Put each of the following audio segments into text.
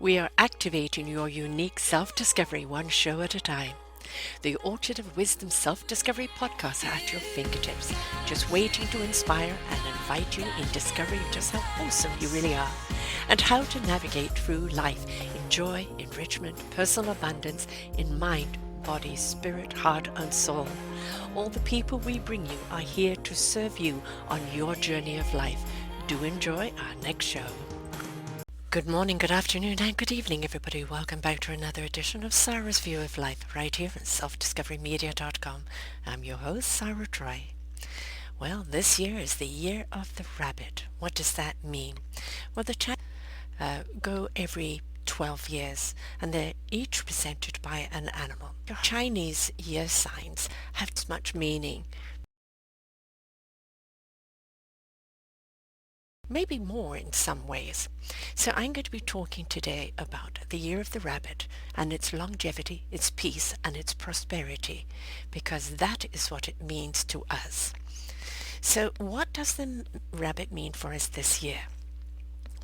We are activating your unique self-discovery one show at a time. The Orchard of Wisdom Self-Discovery podcast are at your fingertips, just waiting to inspire and invite you in discovering just how awesome you really are and how to navigate through life in joy, enrichment, personal abundance, in mind, body, spirit, heart, and soul. All the people we bring you are here to serve you on your journey of life. Do enjoy our next show. Good morning, good afternoon, and good evening, everybody. Welcome back to another edition of Sarah's View of Life, right here on selfdiscoverymedia.com. I'm your host, Sarah Troy. Well, this year is the year of the rabbit. What does that mean? Well, the Chinese go every 12 years, and they're each presented by an animal. Chinese year signs have as much meaning, maybe more in some ways. So I'm going to be talking today about the year of the rabbit and its longevity, its peace, and its prosperity, because that is what it means to us. So what does the rabbit mean for us this year?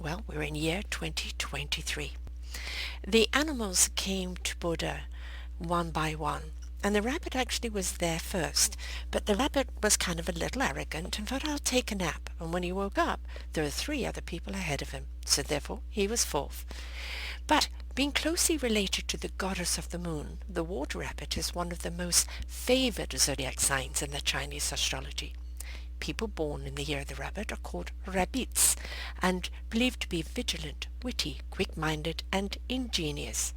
Well, we're in year 2023. The animals came to Buddha one by one, and the rabbit actually was there first, but the rabbit was kind of a little arrogant and thought, I'll take a nap. And when he woke up, there were 3 other people ahead of him, so therefore he was fourth. But being closely related to the goddess of the moon, the water rabbit is one of the most favored zodiac signs in the Chinese astrology. People born in the year of the rabbit are called rabbits and believed to be vigilant, witty, quick-minded, and ingenious.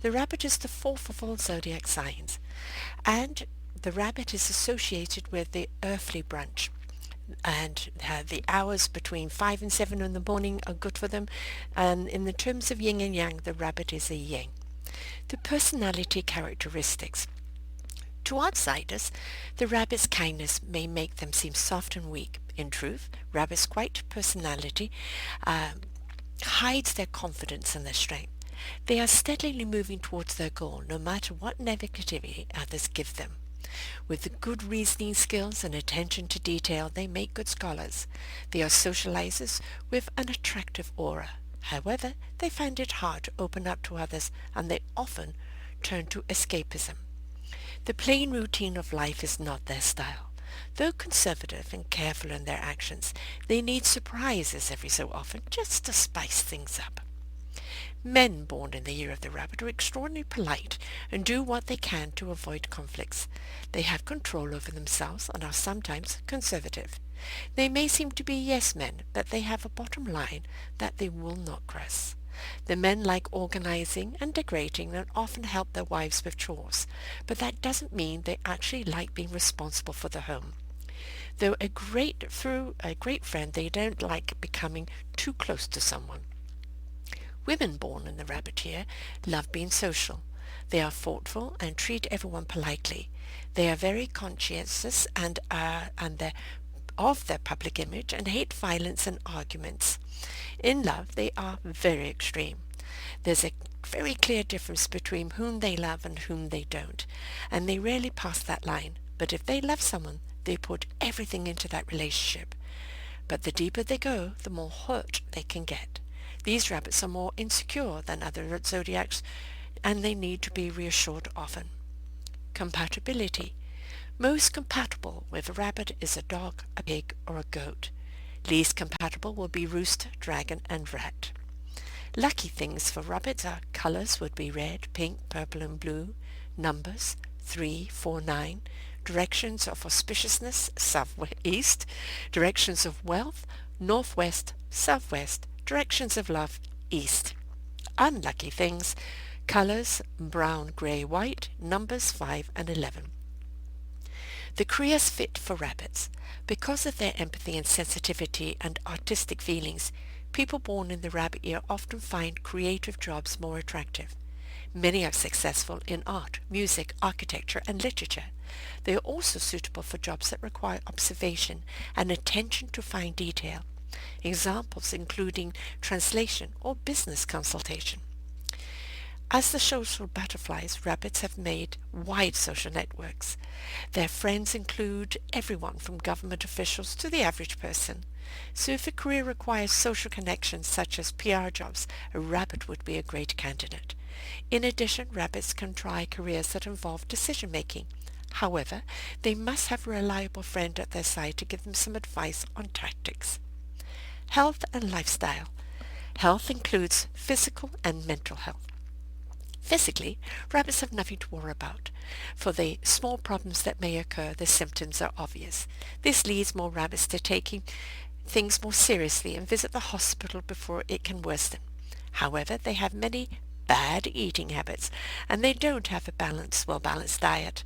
The rabbit is the 4th of all zodiac signs, and the rabbit is associated with the earthly branch, and the hours between 5 and 7 in the morning are good for them, and in the terms of yin and yang, the rabbit is a yin. The personality characteristics. To outsiders, the rabbit's kindness may make them seem soft and weak. In truth, rabbit's quiet personality hides their confidence and their strength. They are steadily moving towards their goal, no matter what negativity others give them. With the good reasoning skills and attention to detail, they make good scholars. They are socializers with an attractive aura. However, they find it hard to open up to others, and they often turn to escapism. The plain routine of life is not their style. Though conservative and careful in their actions, they need surprises every so often just to spice things up. Men born in the year of the rabbit are extraordinarily polite and do what they can to avoid conflicts. They have control over themselves and are sometimes conservative. They may seem to be yes men, but they have a bottom line that they will not cross. The men like organizing and decorating and often help their wives with chores, but that doesn't mean they actually like being responsible for the home. Though a great friend, they don't like becoming too close to someone. Women born in the rabbit year love being social. They are thoughtful and treat everyone politely. They are very conscientious and of their public image and hate violence and arguments. In love, they are very extreme. There's a very clear difference between whom they love and whom they don't, and they rarely pass that line. But if they love someone, they put everything into that relationship. But the deeper they go, the more hurt they can get. These rabbits are more insecure than other zodiacs, and they need to be reassured often. Compatibility. Most compatible with a rabbit is a dog, a pig, or a goat. Least compatible will be rooster, dragon, and rat. Lucky things for rabbits are colors would be red, pink, purple, and blue. Numbers 3, 4, 9. Directions of auspiciousness southeast. Directions of wealth northwest, southwest. Directions of love east. Unlucky things colors brown, grey, white. Numbers 5 and 11. The careers fit for rabbits. Because of their empathy and sensitivity and artistic feelings, people born in the rabbit year often find creative jobs more attractive. Many are successful in art, music, architecture, and literature. They are also suitable for jobs that require observation and attention to fine detail. Examples including translation or business consultation. As the social butterflies, rabbits have made wide social networks. Their friends include everyone from government officials to the average person. So if a career requires social connections such as PR jobs, a rabbit would be a great candidate. In addition, rabbits can try careers that involve decision making. However, they must have a reliable friend at their side to give them some advice on tactics. Health and lifestyle. Health includes physical and mental health. Physically, rabbits have nothing to worry about. For the small problems that may occur, the symptoms are obvious. This leads more rabbits to taking things more seriously and visit the hospital before it can worsen. However, they have many bad eating habits, and they don't have a well-balanced diet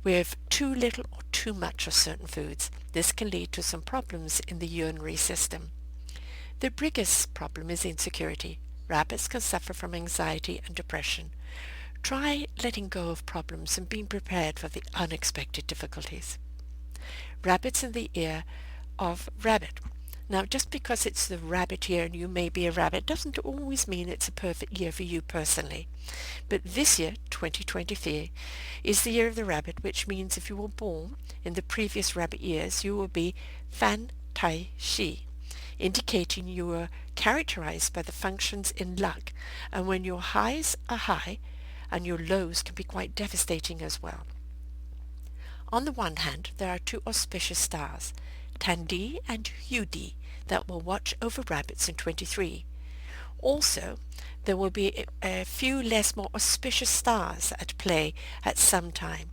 with too little or too much of certain foods. This can lead to some problems in the urinary system. The biggest problem is insecurity. Rabbits can suffer from anxiety and depression. Try letting go of problems and being prepared for the unexpected difficulties. Rabbits in the ear of rabbit. Now, just because it's the rabbit year and you may be a rabbit doesn't always mean it's a perfect year for you personally. But this year, 2023, is the year of the rabbit, which means if you were born in the previous rabbit years, you will be Fan Tai Shi, indicating you are characterized by the functions in luck, and when your highs are high and your lows can be quite devastating as well. On the one hand, there are two auspicious stars, Tandi and Yudi, that will watch over rabbits in 23. Also, there will be a few less more auspicious stars at play at some time.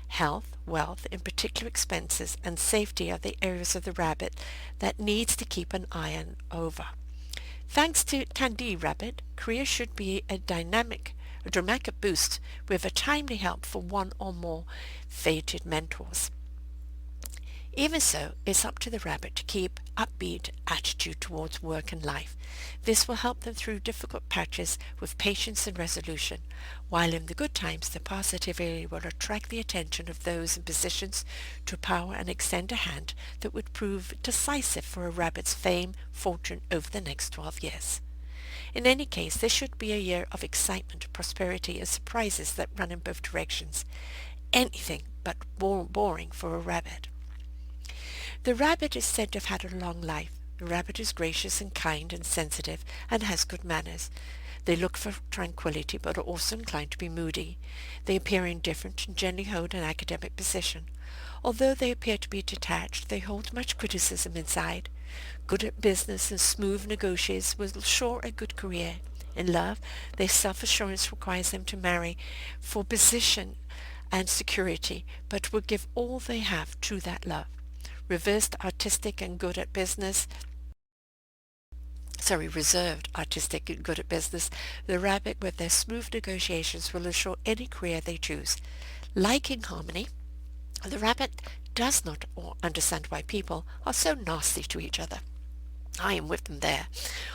Health, wealth, in particular expenses, and safety are the areas of the rabbit that needs to keep an eye on over. Thanks to Tandi Rabbit, career should be a dramatic boost with a timely help for one or more fated mentors. Even so, it's up to the rabbit to keep upbeat attitude towards work and life. This will help them through difficult patches with patience and resolution, while in the good times the positivity will attract the attention of those in positions to power and extend a hand that would prove decisive for a rabbit's fame, fortune over the next 12 years. In any case, this should be a year of excitement, prosperity, and surprises that run in both directions. Anything but boring for a rabbit. The rabbit is said to have had a long life. The rabbit is gracious and kind and sensitive and has good manners. They look for tranquility but are also inclined to be moody. They appear indifferent and generally hold an academic position. Although they appear to be detached, they hold much criticism inside. Good at business and smooth negotiators will assure a good career. In love, their self-assurance requires them to marry for position and security, but will give all they have to that love. Reserved, artistic, and good at business, the rabbit with their smooth negotiations will assure any career they choose. Like in harmony, the rabbit does not understand why people are so nasty to each other. I am with them there.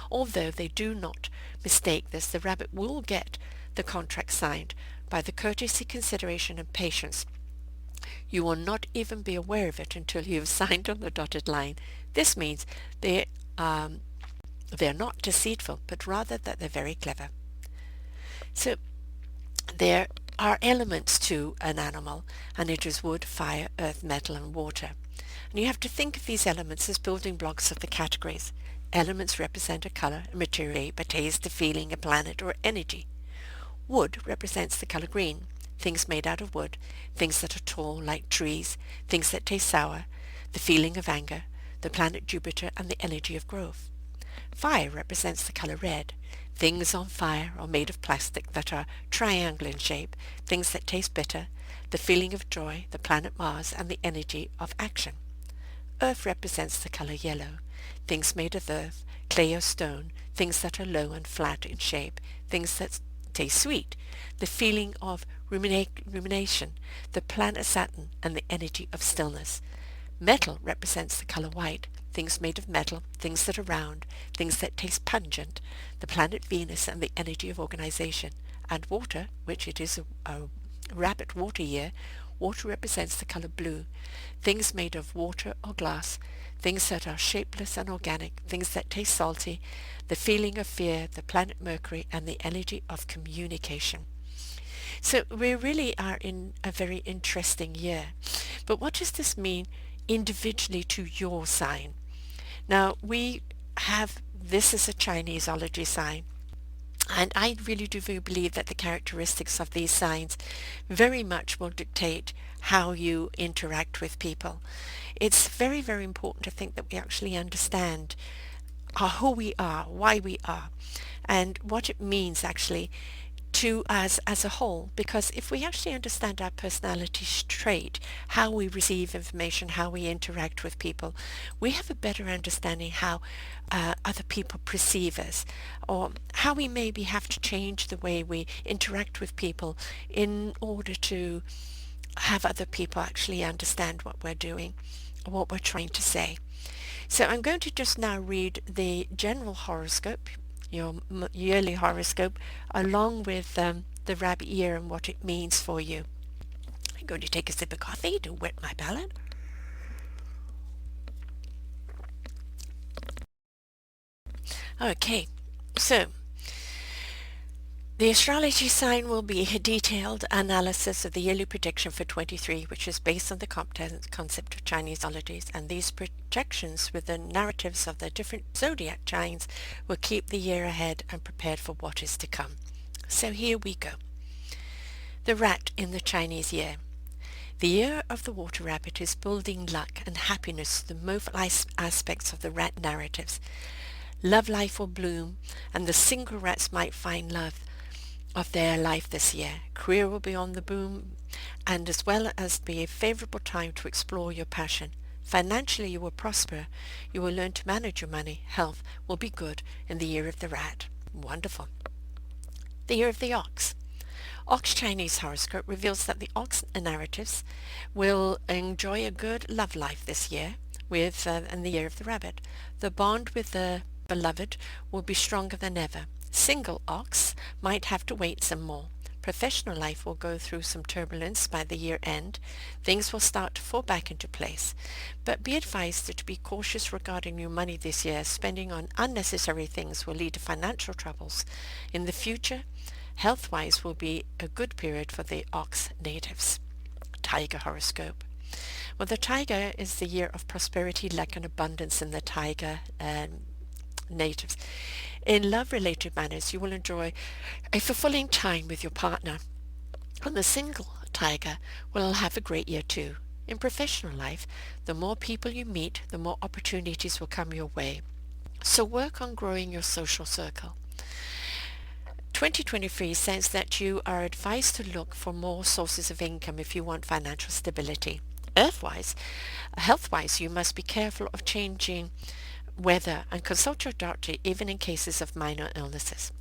Although they do not mistake this, the rabbit will get the contract signed by the courtesy, consideration, and patience. You will not even be aware of it until you have signed on the dotted line. This means they're not deceitful, but rather that they're very clever. So there are elements to an animal, and it is wood, fire, earth, metal, and water. And you have to think of these elements as building blocks of the categories. Elements represent a color, a material, a taste, a feeling, a planet, or energy. Wood represents the color green. Things made out of wood, things that are tall like trees, things that taste sour, the feeling of anger, the planet Jupiter, and the energy of growth. Fire represents the color red. Things on fire are made of plastic that are triangular in shape, things that taste bitter, the feeling of joy, the planet Mars, and the energy of action. Earth represents the color yellow. Things made of earth, clay or stone, things that are low and flat in shape, things that taste sweet, the feeling of rumination, the planet Saturn, and the energy of stillness. Metal represents the color white, things made of metal, things that are round, things that taste pungent, the planet Venus, and the energy of organization. And water, which it is a rabbit water year, water represents the color blue, things made of water or glass, things that are shapeless and organic, things that taste salty, the feeling of fear, the planet Mercury, and the energy of communication. So we really are in a very interesting year. But what does this mean individually to your sign? Now, we have this is a Chineseology sign. And I really do believe that the characteristics of these signs very much will dictate how you interact with people. It's very, very important to think that we actually understand who we are, why we are, and what it means actually to us as a whole. Because if we actually understand our personality trait, how we receive information, how we interact with people, we have a better understanding how other people perceive us, or how we maybe have to change the way we interact with people in order to have other people actually understand what we're doing, or what we're trying to say. So I'm going to just now read the general horoscope, your yearly horoscope, along with the rabbit year and what it means for you. I'm going to take a sip of coffee to wet my palate. Okay, so the astrology sign will be a detailed analysis of the yearly prediction for 23, which is based on the concept of Chineseologies, and these projections with the narratives of the different zodiac signs will keep the year ahead and prepared for what is to come. So here we go. The rat in the Chinese year. The year of the water rabbit is building luck and happiness to the most aspects of the rat narratives. Love life will bloom, and the single rats might find love of their life this year. Career will be on the boom, and as well as be a favorable time to explore your passion. Financially, you will prosper. You will learn to manage your money. Health will be good in the year of the rat. Wonderful. The year of the ox. Ox Chinese horoscope reveals that the ox narratives will enjoy a good love life this year with in the year of the rabbit. The bond with the beloved will be stronger than ever. Single ox might have to wait some more. Professional life will go through some turbulence by the year end. Things will start to fall back into place. But be advised to be cautious regarding your money this year. Spending on unnecessary things will lead to financial troubles. In the future, health-wise will be a good period for the ox natives. Tiger horoscope. Well, the tiger is the year of prosperity, luck, and abundance in the tiger natives. In love-related matters, you will enjoy a fulfilling time with your partner. And the single tiger will have a great year too. In professional life, the more people you meet, the more opportunities will come your way. So work on growing your social circle. 2023 says that you are advised to look for more sources of income if you want financial stability. Health-wise, you must be careful of changing weather and consult your doctor even in cases of minor illnesses.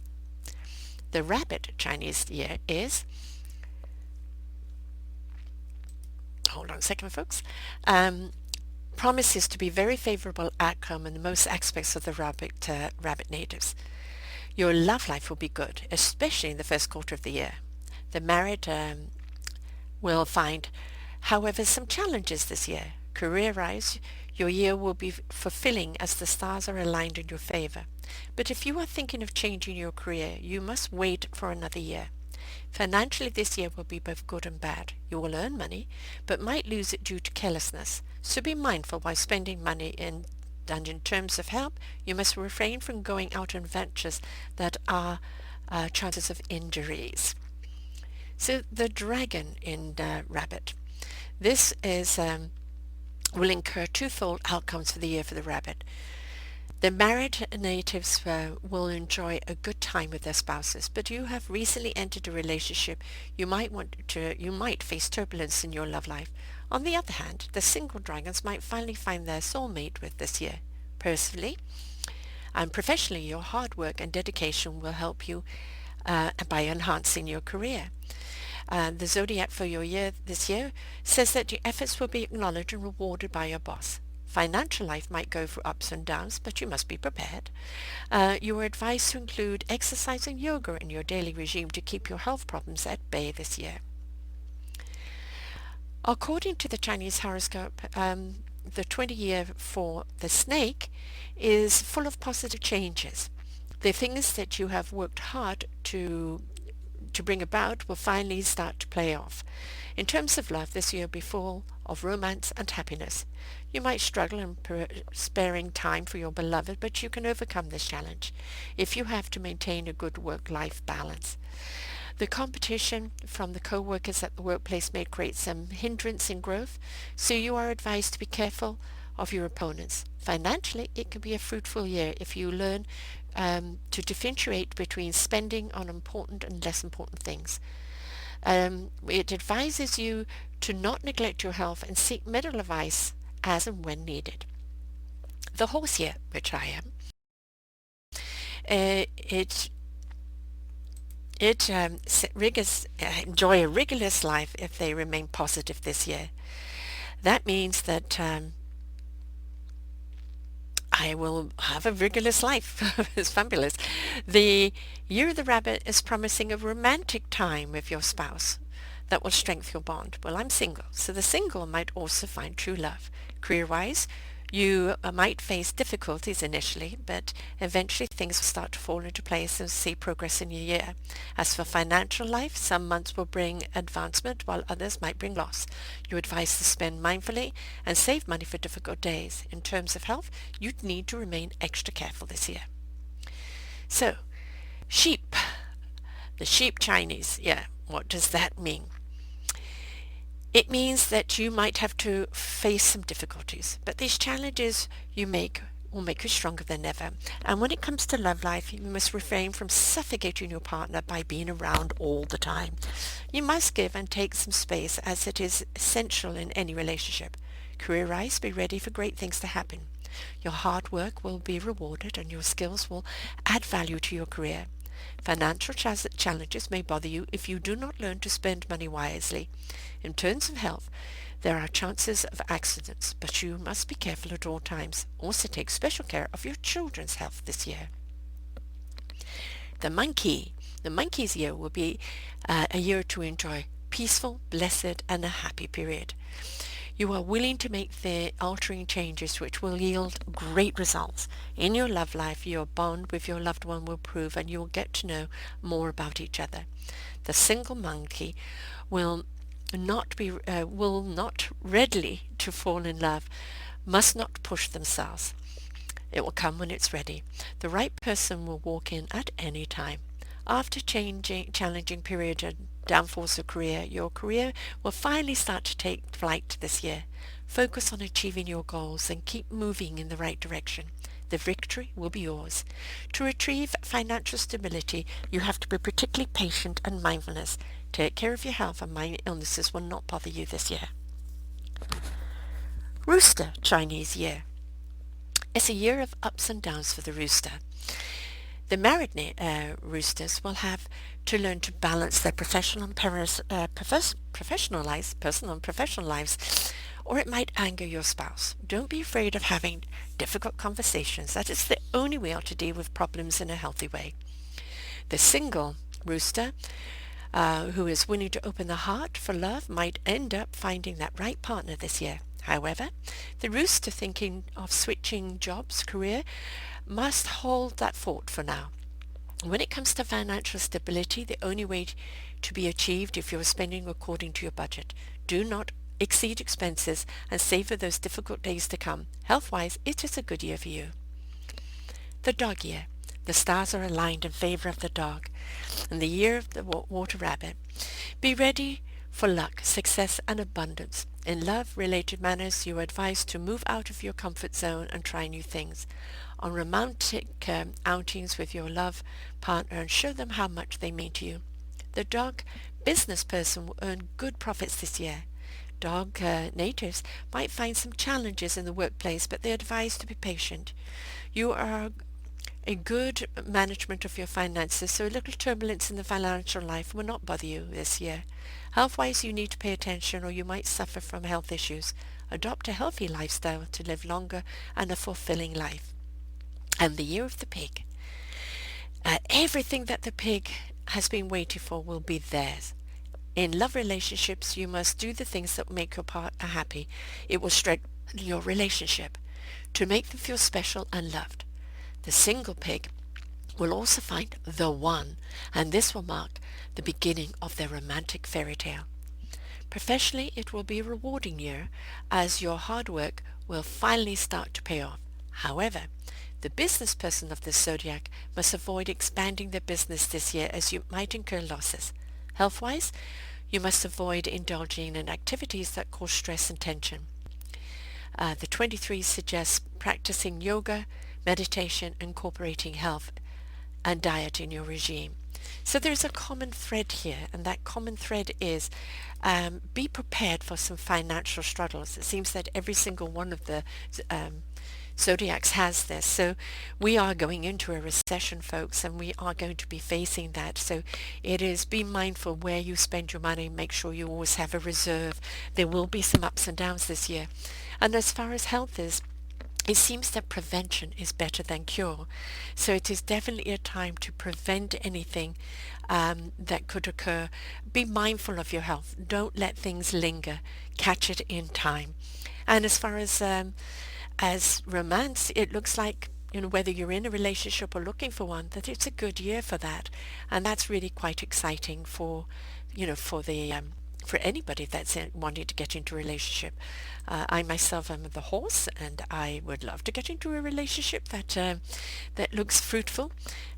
The rabbit Chinese year is, hold on a second folks, promises to be very favorable outcome in most aspects of the rabbit natives. Your love life will be good, especially in the first quarter of the year. The married will find, however, some challenges this year. Career-wise, your year will be fulfilling as the stars are aligned in your favor. But if you are thinking of changing your career, you must wait for another year. Financially, this year will be both good and bad. You will earn money, but might lose it due to carelessness. So be mindful while spending money and in terms of help, you must refrain from going out on ventures that are chances of injuries. So the dragon in rabbit. This is will incur twofold outcomes for the year for the rabbit. The married natives will enjoy a good time with their spouses, but you have recently entered a relationship. You might face turbulence in your love life. On the other hand, the single dragons might finally find their soulmate with this year. Personally and professionally, your hard work and dedication will help you by enhancing your career. The zodiac for your year this year says that your efforts will be acknowledged and rewarded by your boss. Financial life might go through ups and downs, but you must be prepared. You are advised to include exercise and yoga in your daily regime to keep your health problems at bay this year. According to the Chinese horoscope, the 20 year for the snake is full of positive changes. The things that you have worked hard to bring about will finally start to play off. In terms of love, this year will be full of romance and happiness. You might struggle in sparing time for your beloved, but you can overcome this challenge if you have to maintain a good work-life balance. The competition from the co-workers at the workplace may create some hindrance in growth, so you are advised to be careful of your opponents. Financially, it can be a fruitful year if you learn to differentiate between spending on important and less important things. It advises you to not neglect your health and seek medical advice as and when needed. The horse year, which I am, it enjoy a rigorous life if they remain positive this year. That means that I will have a rigorous life. It's fabulous. The year of the rabbit is promising a romantic time with your spouse that will strengthen your bond. Well, I'm single, so the single might also find true love. Career-wise, you might face difficulties initially, but eventually things will start to fall into place and see progress in your year. As for financial life, some months will bring advancement while others might bring loss. You're advised to spend mindfully and save money for difficult days. In terms of health, you'd need to remain extra careful this year. So, sheep. The sheep Chinese. Yeah, what does that mean? It means that you might have to face some difficulties, but these challenges will make you stronger than ever. And when it comes to love life, you must refrain from suffocating your partner by being around all the time. You must give and take some space, as it is essential in any relationship. Career-wise, be ready for great things to happen. Your hard work will be rewarded and your skills will add value to your career. Financial challenges may bother you if you do not learn to spend money wisely. In terms of health, there are chances of accidents, but you must be careful at all times. Also take special care of your children's health this year. The monkey. The monkey's year will be a year to enjoy peaceful, blessed, and a happy period. You are willing to make the altering changes which will yield great results. In your love life, your bond with your loved one will improve and you will get to know more about each other. The single monkey will not readily to fall in love, must not push themselves. It will come when it's ready. The right person will walk in at any time. After challenging period and downfalls of career, your career will finally start to take flight this year. Focus on achieving your goals and keep moving in the right direction. The victory will be yours. To retrieve financial stability, you have to be particularly patient and mindfulness. Take care of your health and minor illnesses will not bother you this year. Rooster Chinese year. It's a year of ups and downs for the rooster. The married roosters will have to learn to balance their personal and professional lives, or it might anger your spouse. Don't be afraid of having difficult conversations. That is the only way to deal with problems in a healthy way. The single rooster who is willing to open the heart for love might end up finding that right partner this year. However, the rooster thinking of switching jobs, career, must hold that thought for now. When it comes to financial stability, the only way to be achieved if you're spending according to your budget. Do not exceed expenses and save for those difficult days to come. Health-wise, it is a good year for you. The dog year. The stars are aligned in favor of the dog. And the year of the water rabbit. Be ready for luck, success, and abundance. In love-related matters, you are advised to move out of your comfort zone and try new things. On romantic outings with your love partner and show them how much they mean to you. The dog business person will earn good profits this year. Dog natives might find some challenges in the workplace, but they're advised to be patient. You are a good management of your finances, so a little turbulence in the financial life will not bother you this year. Health-wise, you need to pay attention or you might suffer from health issues. Adopt a healthy lifestyle to live longer and a fulfilling life. And the year of the pig. Everything that the pig has been waiting for will be theirs. In love relationships, you must do the things that make your partner happy. It will your relationship to make them feel special and loved. The single pig will also find the one, and this will mark the beginning of their romantic fairy tale. Professionally, it will be a rewarding year as your hard work will finally start to pay off. However, the business person of the zodiac must avoid expanding their business this year as you might incur losses. Health-wise, you must avoid indulging in activities that cause stress and tension. The 23 suggests practicing yoga, meditation, incorporating health and diet in your regime. So there's a common thread here, and that common thread is be prepared for some financial struggles. It seems that every single one of the zodiacs has this. So we are going into a recession, folks, and we are going to be facing that. So it is be mindful where you spend your money. Make sure you always have a reserve. There will be some ups and downs this year. And as far as health is, it seems that prevention is better than cure. So it is definitely a time to prevent anything that could occur. Be mindful of your health. Don't let things linger. Catch it in time. And as far as romance, it looks like, whether you're in a relationship or looking for one, that it's a good year for that. And that's really quite exciting for, for anybody that's wanting to get into a relationship. I myself am the horse, and I would love to get into a relationship that looks fruitful,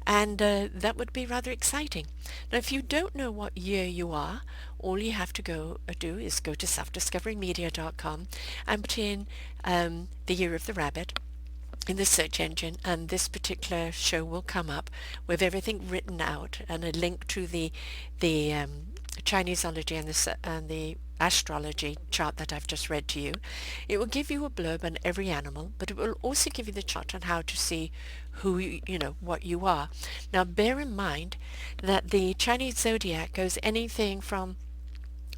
and that would be rather exciting. Now, if you don't know what year you are, all you have to do is go to selfdiscoverymedia.com and put in the year of the rabbit in the search engine, and this particular show will come up with everything written out and a link to the Chineseology and the astrology chart that I've just read to you. It will give you a blurb on every animal, but it will also give you the chart on how to see who what you are. Now, bear in mind that the Chinese zodiac goes anything from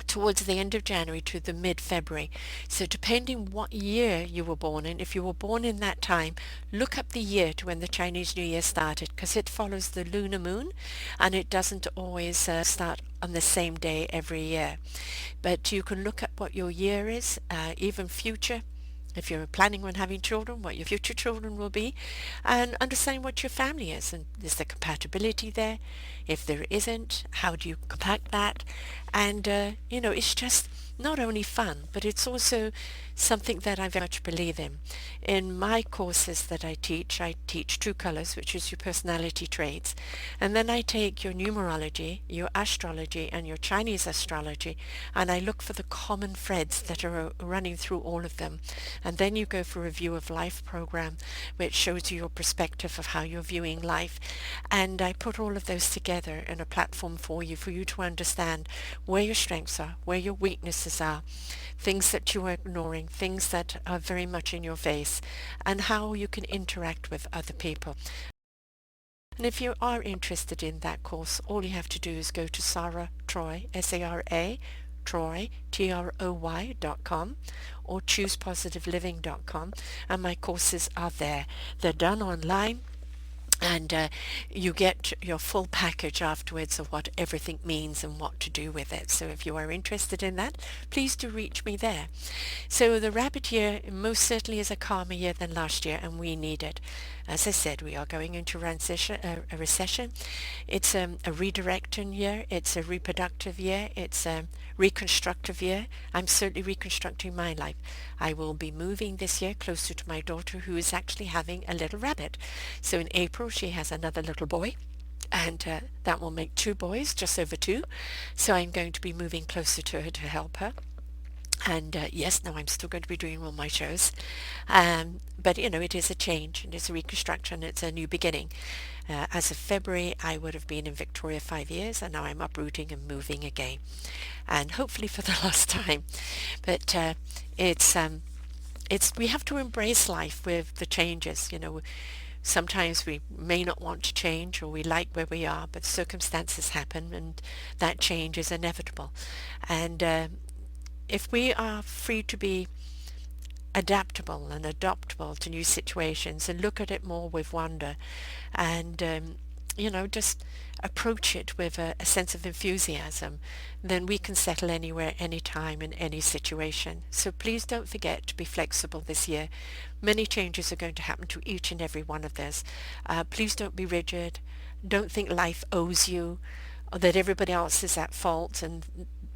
towards the end of January to the mid-February. So depending what year you were born in, if you were born in that time, look up the year to when the Chinese New Year started, because it follows the lunar moon, and it doesn't always start on the same day every year. But you can look up what your year is, even future. If you're planning on having children, what your future children will be, and understand what your family is, and is there compatibility there? If there isn't, how do you compact that? And it's just not only fun, but it's also something that I very much believe in. In my courses that I teach two colors, which is your personality traits, and then I take your numerology, your astrology, and your Chinese astrology, and I look for the common threads that are running through all of them. And then you go for a view of life program, which shows you your perspective of how you're viewing life. And I put all of those together in a platform for you to understand where your strengths are, where your weaknesses are, things that you are ignoring, things that are very much in your face, and how you can interact with other people. And if you are interested in that course, all you have to do is go to Sarah Troy, S-A-R-A, Troy, Troy.com, or choosepositiveliving.com, and my courses are there. They're done online, and you get your full package afterwards of what everything means and what to do with it. So if you are interested in that, please do reach me there. So the rabbit year most certainly is a calmer year than last year, and we need it. As I said, we are going into a recession. It's a redirecting year. It's a reproductive year. It's a reconstructive year. I'm certainly reconstructing my life. I will be moving this year closer to my daughter, who is actually having a little rabbit. So in April, she has another little boy, and that will make two boys, just over two. So I'm going to be moving closer to her to help her. And yes, now I'm still going to be doing all my shows. But, it is a change, and it's a reconstruction. It's a new beginning. As of February, I would have been in Victoria 5 years, and now I'm uprooting and moving again. And hopefully for the last time. But we have to embrace life with the changes. Sometimes we may not want to change, or we like where we are, but circumstances happen, and that change is inevitable. And if we are free to be adaptable and adaptable to new situations and look at it more with wonder, and just approach it with a sense of enthusiasm, then we can settle anywhere, anytime, in any situation. So please don't forget to be flexible this year. Many changes are going to happen to each and every one of us. Please don't be rigid. Don't think life owes you, or that everybody else is at fault and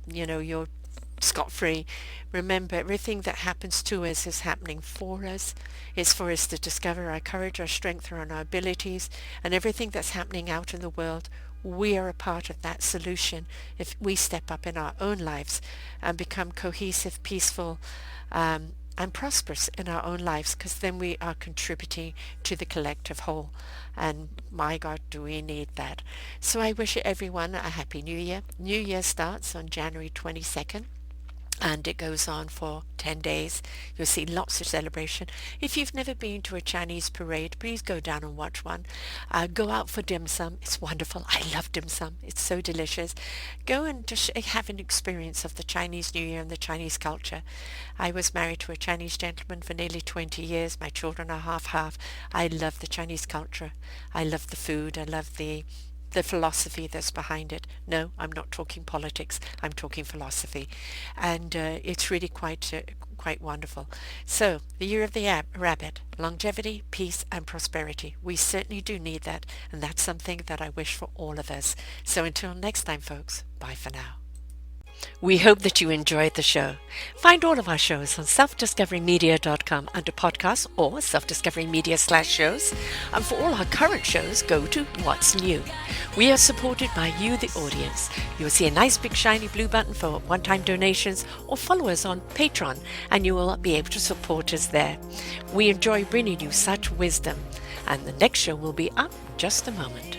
you're scot-free. Remember, everything that happens to us is happening for us. It's for us to discover our courage, our strength, and our abilities. And everything that's happening out in the world, we are a part of that solution if we step up in our own lives and become cohesive, peaceful, and prosperous in our own lives, because then we are contributing to the collective whole. And my God, do we need that. So I wish everyone a happy New Year. New Year starts on January 22nd. And it goes on for 10 days. You'll see lots of celebration. If you've never been to a Chinese parade, please go down and watch one. Go out for dim sum. It's wonderful. I love dim sum. It's so delicious. Go and just have an experience of the Chinese New Year and the Chinese culture. I was married to a Chinese gentleman for nearly 20 years. My children are half-half. I love the Chinese culture. I love the food. I love the philosophy that's behind it. No, I'm not talking politics. I'm talking philosophy. And it's really quite wonderful. So, the year of the rabbit, longevity, peace, and prosperity. We certainly do need that, and that's something that I wish for all of us. So until next time, folks, bye for now. We hope that you enjoyed the show. Find all of our shows on selfdiscoverymedia.com under podcasts or selfdiscoverymedia/shows. And for all our current shows, go to What's New. We are supported by you, the audience. You'll see a nice big shiny blue button for one-time donations, or follow us on Patreon and you will be able to support us there. We enjoy bringing you such wisdom. And the next show will be up in just a moment.